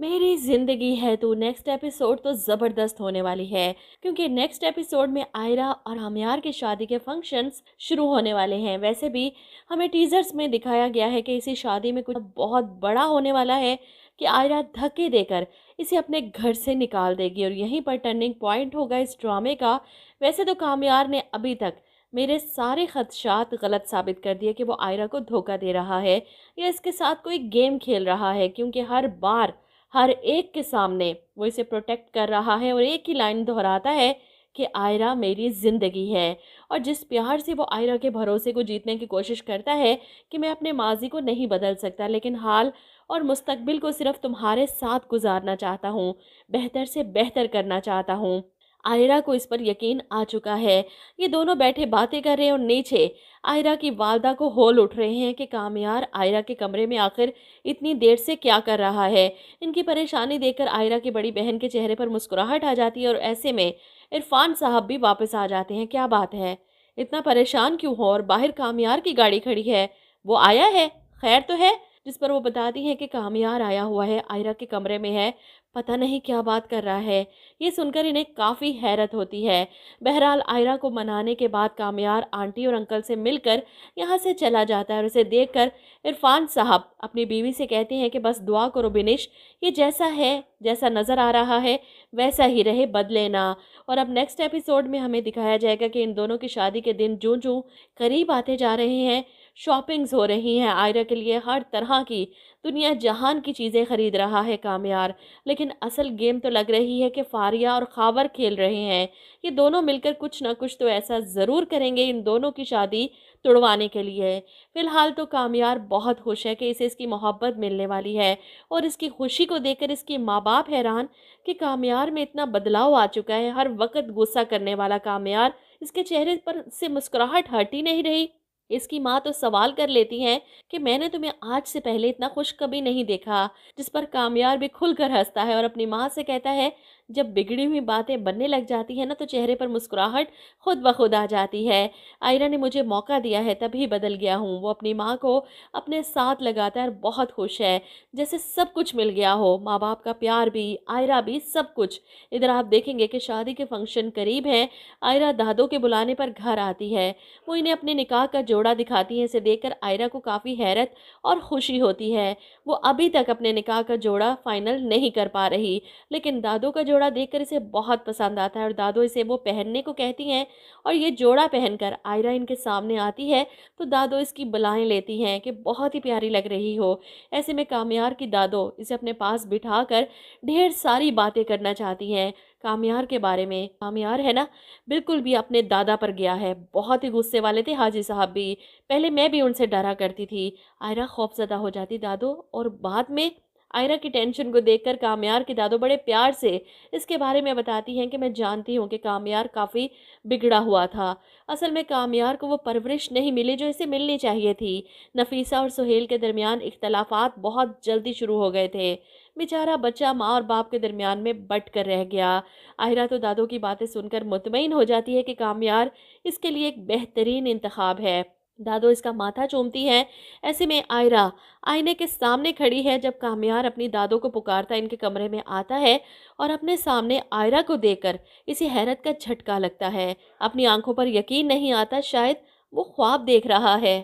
मेरी ज़िंदगी है तू नेक्स्ट एपिसोड तो ज़बरदस्त होने वाली है, क्योंकि नेक्स्ट एपिसोड में आयरा और आम्यार की शादी के फंक्शंस शुरू होने वाले हैं। वैसे भी हमें टीजर्स में दिखाया गया है कि इसी शादी में कुछ बहुत बड़ा होने वाला है कि आयरा धक्के देकर इसे अपने घर से निकाल देगी और यहीं पर टर्निंग पॉइंट होगा इस ड्रामे का। वैसे तो काम्यार ने अभी तक मेरे सारे खदशात गलत साबित कर दिए कि वो आयरा को धोखा दे रहा है या इसके साथ कोई गेम खेल रहा है, क्योंकि हर बार हर एक के सामने वो इसे प्रोटेक्ट कर रहा है और एक ही लाइन दोहराता है कि आयरा मेरी ज़िंदगी है। और जिस प्यार से वो आयरा के भरोसे को जीतने की कोशिश करता है कि मैं अपने माजी को नहीं बदल सकता, लेकिन हाल और मुस्तकबिल को सिर्फ तुम्हारे साथ गुजारना चाहता हूँ, बेहतर से बेहतर करना चाहता हूँ। आयरा को इस पर यकीन आ चुका है। ये दोनों बैठे बातें कर रहे हैं और नीचे आयरा की वालदा को होल उठ रहे हैं कि कामयार आयरा के कमरे में आखिर इतनी देर से क्या कर रहा है। इनकी परेशानी देखकर आयरा की बड़ी बहन के चेहरे पर मुस्कुराहट आ जाती है और ऐसे में इरफान साहब भी वापस आ जाते हैं। क्या बात है, इतना परेशान क्यों हो? और बाहर कामयार की गाड़ी खड़ी है, वो आया है, खैर तो है? जिस पर वो बताती हैं कि कामयार आया हुआ है, आयरा के कमरे में है, पता नहीं क्या बात कर रहा है। ये सुनकर इन्हें काफ़ी हैरत होती है। बहरहाल आयरा को मनाने के बाद कामयार आंटी और अंकल से मिलकर यहाँ से चला जाता है और उसे देखकर इरफान साहब अपनी बीवी से कहते हैं कि बस दुआ करो बिनिश, ये जैसा है, जैसा नज़र आ रहा है वैसा ही रहे, बदले ना। और अब नेक्स्ट एपिसोड में हमें दिखाया जाएगा कि इन दोनों की शादी के दिन जो जो करीब आते जा रहे हैं, शॉपिंग्स हो रही हैं आयरा के लिए, हर तरह की दुनिया जहान की चीज़ें खरीद रहा है कामयार। लेकिन असल गेम तो लग रही है कि फारिया और खावर खेल रहे हैं। ये दोनों मिलकर कुछ ना कुछ तो ऐसा ज़रूर करेंगे इन दोनों की शादी तुड़वाने के लिए। फ़िलहाल तो कामयार बहुत खुश है कि इसे इसकी मोहब्बत मिलने वाली है और इसकी खुशी को देखकर इसके माँ बाप हैरान कि कामयार में इतना बदलाव आ चुका है। हर वक्त गुस्सा करने वाला कामयार, इसके चेहरे पर से मुस्कुराहट हट ही नहीं रही। इसकी माँ तो सवाल कर लेती हैं कि मैंने तुम्हें आज से पहले इतना खुश कभी नहीं देखा। जिस पर कामयार भी खुलकर हंसता है और अपनी माँ से कहता है, जब बिगड़ी हुई बातें बनने लग जाती है ना तो चेहरे पर मुस्कुराहट खुद ब खुद आ जाती है। आयरा ने मुझे मौका दिया है तभी बदल गया हूँ। वो अपनी माँ को अपने साथ लगाता है और बहुत खुश है, जैसे सब कुछ मिल गया हो, माँ बाप का प्यार भी, आयरा भी, सब कुछ। इधर आप देखेंगे कि शादी के फंक्शन करीब हैं। आयरा दादों के बुलाने पर घर आती है। वो इन्हें अपने निकाह का जोड़ा दिखाती है। इसे देखकर आयरा को काफ़ी हैरत और खुशी होती है। वो अभी तक अपने निकाह का जोड़ा फाइनल नहीं कर पा रही, लेकिन दादों का जोड़ा देखकर इसे बहुत पसंद आता है और दादों इसे वो पहनने को कहती हैं। और ये जोड़ा पहनकर आयरा इनके सामने आती है तो दादों इसकी बलाएं लेती हैं कि बहुत ही प्यारी लग रही हो। ऐसे में कामयार की दादों इसे अपने पास बिठाकर ढेर सारी बातें करना चाहती हैं कामयार के बारे में। कामयार है ना, बिल्कुल भी अपने दादा पर गया है। बहुत ही गुस्से वाले थे हाजी साहब भी। पहले मैं भी उनसे डरा करती थी। आयरा खौफजदा हो जाती दादो, और बाद में आयरा की टेंशन को देखकर कामयार की दादो बड़े प्यार से इसके बारे में बताती हैं कि मैं जानती हूँ कि कामयार काफ़ी बिगड़ा हुआ था। असल में कामयार को वो परवरिश नहीं मिली जो इसे मिलनी चाहिए थी। नफीसा और सुहेल के दरमियान इख्तलाफात बहुत जल्दी शुरू हो गए थे। बेचारा बच्चा माँ और बाप के दरमियान में बट कर रह गया। आयरा तो दादों की बातें सुनकर मुतमईन हो जाती है कि कामयार इसके लिए एक बेहतरीन इंतखाब है। दादो इसका माथा चूमती हैं। ऐसे में आयरा आईने के सामने खड़ी है जब कामयार अपनी दादो को पुकारता इनके कमरे में आता है और अपने सामने आयरा को देखकर इसे हैरत का झटका लगता है। अपनी आंखों पर यकीन नहीं आता, शायद वो ख्वाब देख रहा है।